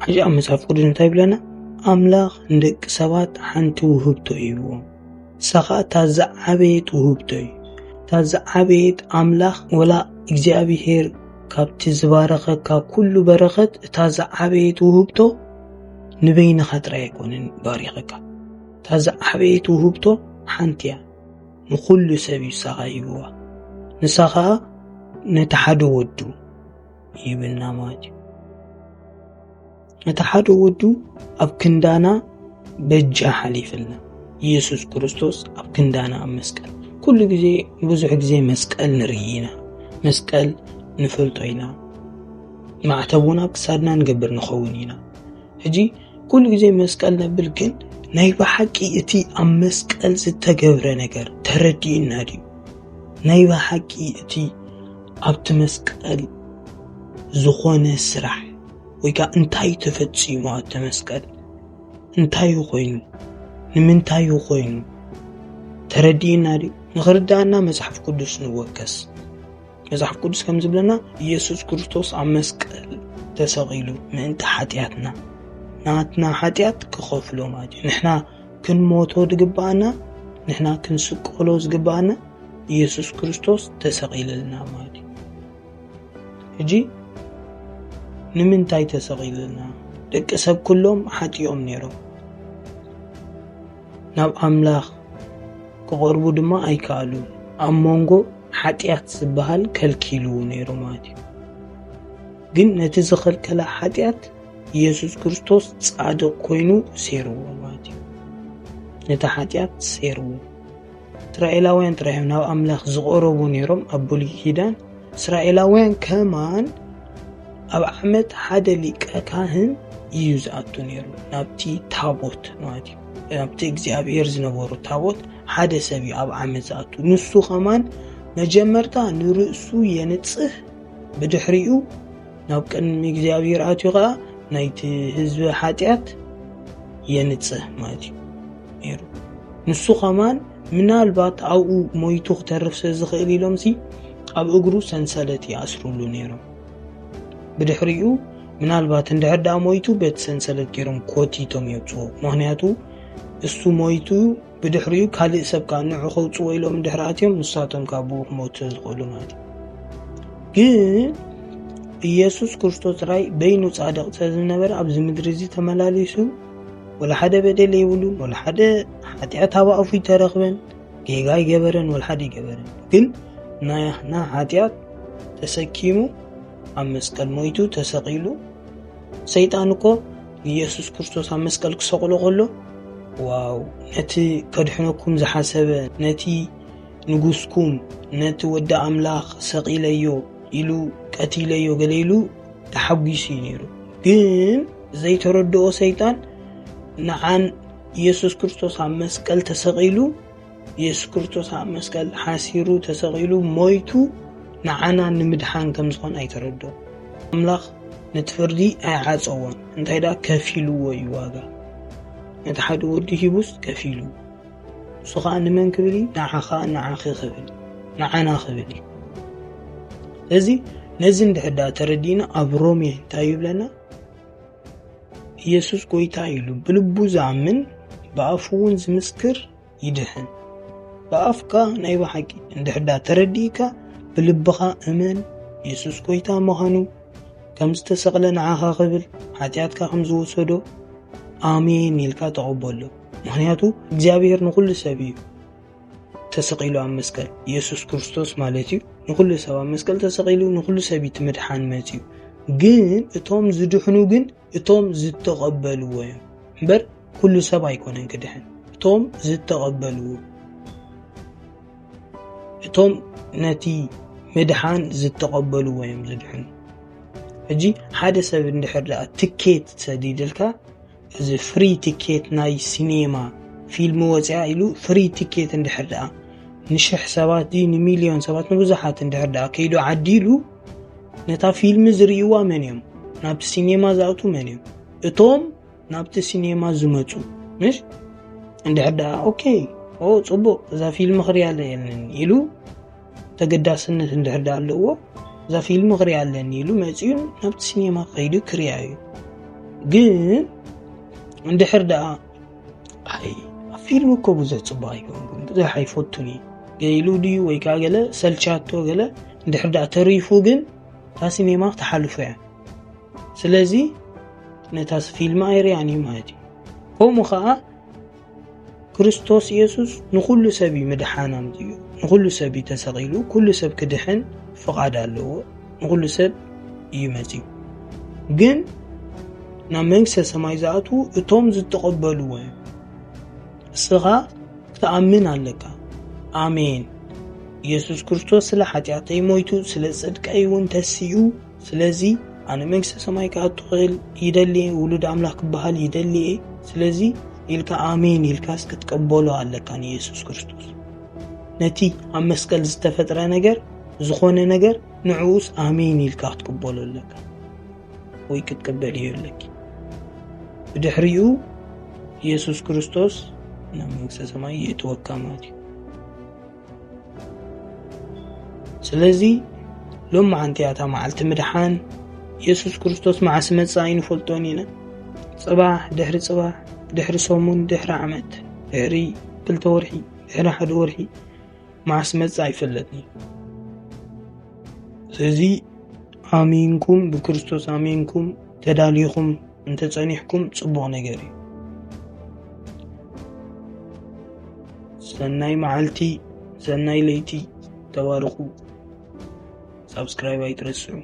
حاجة مصحف قدس እንታይ ብለና አምላኽ እንደቅ ሰባት ሓንቲ ውህብቶ እዩ ሰኻ ታዛዓበይት ውህብቶ እዩ ታዛዓበይት አምላኽ ወላ እግዚአብሔር ካብቲ ዝባረኸካ ኩሉ በረኸት ታዛዓበይት ውህብቶ ንበይነ ኸጥራ ይኮንን ባሪኸካ ታዛዓበይት ውህብቶ ሓንቲያ ንኹሉ ሰብ ይሳኻ ይብዋ ንሳኻ ነተሓደ ወዱ ይብልና ማለት ነተሓደ ወዱ ኣብ ክንዳና በጃ ሓሊፍልና ኢየሱስ ክርስቶስ ኣብ ክንዳና ኣብ መስቀል ኩሉ ግዜ ብዙሕ ግዜ መስቀል ንርኢና መስቀል ንፈልጦ ኢና ማዕተቡና ክሳድና ንገብር ንኸውን ኢና ሕጂ ኩሉ ግዜ መስቀል ነብል ግን ናይ በሓቂ እቲ ኣብ መስቀል ዝተገብረ ነገር ተረዲእና ድዩ ናይ በሓቂ እቲ ኣብቲ መስቀል ዝኾነ ስራሕ ወይካ እንታይ ተፈጽሞ ኣብቲ መስቀል እንታይ ኮይኑ ንምንታይ ኮይኑ ተረዲእና ድዩ ንኽርዳእና መጽሓፍ ቅዱስ ንወከስ መጽሓፍ ቅዱስ ከም ዝብለና ኢየሱስ ክርስቶስ ኣብ መስቀል ተሰቂሉ ምእንቲ ኃጢአትና ናትና ኃጢአት ክኸፍሎ ማለት ንሕና ክንሞቶ ዝግባአና ንሕና ክንስቀሎ ዝግባአና ኢየሱስ ክርስቶስ ተሰቂለልና ማለት ሕጂ ንምንታይ ተሰቂለልና ደቂ ሰብ ኩሎም ሓጢኦም ነይሮም ናብ አምላኽ ክቐርቡ ድማ ኣይከኣሉ ኣብ መንጎ ኃጢአት ዝበሃል ከልኪሉ ነይሩ ማለት ግን ነቲ ዝኸልከለ ኃጢአት ኢየሱስ ክርስቶስ ጻድቕ ኮይኑ ሴርዎ ማለት ነቲ ኃጢአት ሴርዎ እስራኤላውያን ጥራይም ናብ አምላኽ ዝቐረቡ ነይሮም ኣብ ብሉይ ኪዳን እስራኤላውያን ከማን ኣብ ዓመት ሓደ ሊቀ ካህን እዩ ዝኣቱ ነይሩ ናብቲ ታቦት ማለት ናብቲ እግዚአብሔር ዝነበሩ ታቦት ሓደ ሰብ ኣብ ዓመት ዝኣቱ ንሱ ከማን መጀመርታ ንርእሱ የንጽህ ብድሕሪኡ ናብ ቅድሚ እግዚአብሔር ኣትዩ ኸዓ ናይቲ ህዝቢ ኃጢአት የንጽህ ማለት ነይሩ ንሱ ከማን ምናልባት ኣብኡ ሞይቱ ክተርፍ ዝኽእል ኢሎምሲ ኣብ እግሩ ሰንሰለት ይኣስሩሉ ነይሮም ብድሕሪኡ ምናልባት እንድሕር ዳ ሞይቱ ቤት ሰንሰለት ገይሮም ኮቲቶም የውፅዎ ምክንያቱ እሱ ሞይቱ ብድሕሪኡ ካልእ ሰብ ካብ ንዑ ከውፅዎ ኢሎም እንድሕር ኣትዮም ንሳቶም ካብኡ ክሞቱ ዝኽእሉ ማለት ግን ኢየሱስ ክርስቶስ ራይ በይኑ ጻድቕ ስለዝነበረ ኣብዚ ምድሪ እዚ ተመላሊሱ ወላ ሓደ በደል የብሉን ወላ ሓደ ኃጢአት ኣብ ኣፉ ይተረኽበን ጌጋ ይገበረን ወላ ሓደ ይገበረን ግን ናይና ኃጢአት ተሰኪሙ ኣብ መስቀል ሞይቱ ተሰቂሉ ሰይጣን እኮ ኢየሱስ ክርስቶስ ኣብ መስቀል ክሰቕሎ ከሎ ዋው ነቲ ከድሕነኩም ዝሓሰበ ነቲ ንጉስኩም ነቲ ወዲ አምላኽ ሰቂለዮ ኢሉ ቀቲለዮ ገለይሉ ተሓጒሱ ነይሩ ግን ዘይተረድኦ ሰይጣን ንዓን ኢየሱስ ክርስቶስ ኣብ መስቀል ተሰቂሉ ኢየሱስ ክርስቶስ ኣብ መስቀል ሓሲሩ ተሰቂሉ ሞይቱ ንዓና ንምድሓን ከም ዝኾነ ኣይተረድኦ አምላኽ ነቲ ፍርዲ ኣይዓፀዎን እንታይ ዳ ከፊልዎ እዩ ዋጋ ነቲ ሓደ ወዲ ሂቡስ ከፊሉ እሱ ኸዓ ንመን ክብል ንዓኻ ንዓኺ ክብል ንዓና ክብል እዚ ነዚ እንድሕዳ ተረዲና ኣብ ሮሜ እንታይ ይብለና ኢየሱስ ጎይታ ኢሉ ብልቡ ዝኣምን ብኣፉ እውን ዝምስክር ይድሕን ብኣፍካ ናይ በሓቂ እንድሕዳ ተረዲእካ ብልብኻ እመን ኢየሱስ ጎይታ ምዃኑ ከም ዝተሰቕለ ንዓኻ ክብል ኃጢአትካ ከም ዝወሰዶ አሜን ኢልካ ተቐበሎ ምክንያቱ እግዚአብሔር ንኹሉ ሰብ እዩ ተሰቂሉ ኣብ መስቀል ኢየሱስ ክርስቶስ ማለት እዩ ንኹሉ ሰብ ኣብ መስቀል ተሰቂሉ ንኹሉ ሰብ ምድሓን መጽዩ ግን እቶም ዝድሕኑ ግን እቶም ዝተቐበልዎ እዮም እምበር ኩሉ ሰብ ኣይኮነን ክድሕን እቶም ዝተቐበልዎ እቶም ነቲ ምድሓን ዝተቐበልዎ እዮም ዝድሕኑ ሕጂ ሓደ ሰብ እንድሕር ዳ ትኬት ሰዲድልካ እዚ ፍሪ ቲኬት ናይ ሲኔማ ፊልም ወፅያ ኢሉ ፍሪ ቲኬት እንድሕር ዳ ንሽሕ ሰባት ዲ ንሚልዮን ሰባት ንብዙሓት እንድሕር ዳ ከይዱ ዓዲሉ ነታ ፊልም ዝርእይዋ መን እዮም ናብቲ ሲኔማ ዝኣቱ መን እዮም እቶም ናብቲ ሲኔማ ዝመፁ ምሽ እንድሕር ዳ ኦኬ ጽቡቕ እዛ ፊልም ክሪያ ኣለኒ ኢሉ ተገዳስነት እንድሕር ዳ ኣለዎ እዛ ፊልም ክሪያ ኣለኒ ኢሉ መፅኡ ናብቲ ሲኔማ ከይዱ ክሪያ እዩ ግን እንድሕር ደኣ ኣይ ፊልም እኮ ብዙሕ ፅቡቅ ኣይኮንኩን ብዙሕ ኣይፈቱኒ ገይሉ ድዩ ወይ ከዓ ገለ ሰልቻቶ ገለ እንድሕር ደኣ ተሪፉ ግን እታ ሲኔማ ተሓልፎ እያ ስለዚ ነታ ፊልም ኣይርያን እዩ ማለት እዩ ከምኡ ከዓ ክርስቶስ ኢየሱስ ንኩሉ ሰብ መድሓና እዩ ንኩሉ ሰብ ተሰቂሉ ኩሉ ሰብ ክድሕን ፍቃድ ኣለዎ ንኩሉ ሰብ እዩ መፅኡ ግን ናብ መንግስተ ሰማይ ዝኣትዉ እቶም ዝተቀበልዎ እስኻ ክትኣምን ኣለካ ኣሜን ኢየሱስ ክርስቶስ ስለ ሓጢኣተይ ሞይቱ ስለ ጽድቀይ እውን ተስኡ ስለዚ ኣነ መንግስተ ሰማይ ክኣትኽእል ይደልየ ውሉድ ኣምላክ ክበሃል ይደልየ ስለዚ ኢልካ ኣሜን ኢልካ ክትቀበሎ ኣለካ ንኢየሱስ ክርስቶስ ነቲ ኣብ መስቀል ዝተፈጥረ ነገር ዝኾነ ነገር ንዑስ ኣሜን ኢልካ ክትቀበሎ ኣለካ ወይ ክትቀበል ይለክ ብድሕሪኡ ኢየሱስ ክርስቶስ ናብ መንግስተ ሰማይ ይእትወካ ማለት እዩ ስለዚ ሎም ማዓንቲያታ መዓልቲ ምድሓን ኢየሱስ ክርስቶስ መዓስ መጻእ ይንፈልጦን ኢና ጽባሕ ድሕሪ ጽባሕ ድሕሪ ሰሙን ድሕሪ ዓመት ድሕሪ 2 ወርሒ ድሕሪ 1 ወርሒ መዓስ መጻእ ይፈለጥኒ ስለዚ ኣሚንኩም ብክርስቶስ ኣሚንኩም ተዳልይኩም እንተጸኒሕኩም ጽቡቕ ነገር እዩ ሰናይ መዓልቲ ሰናይ ለይቲ ተባረኹ ሰብስክራይብ ኣይትረስዑ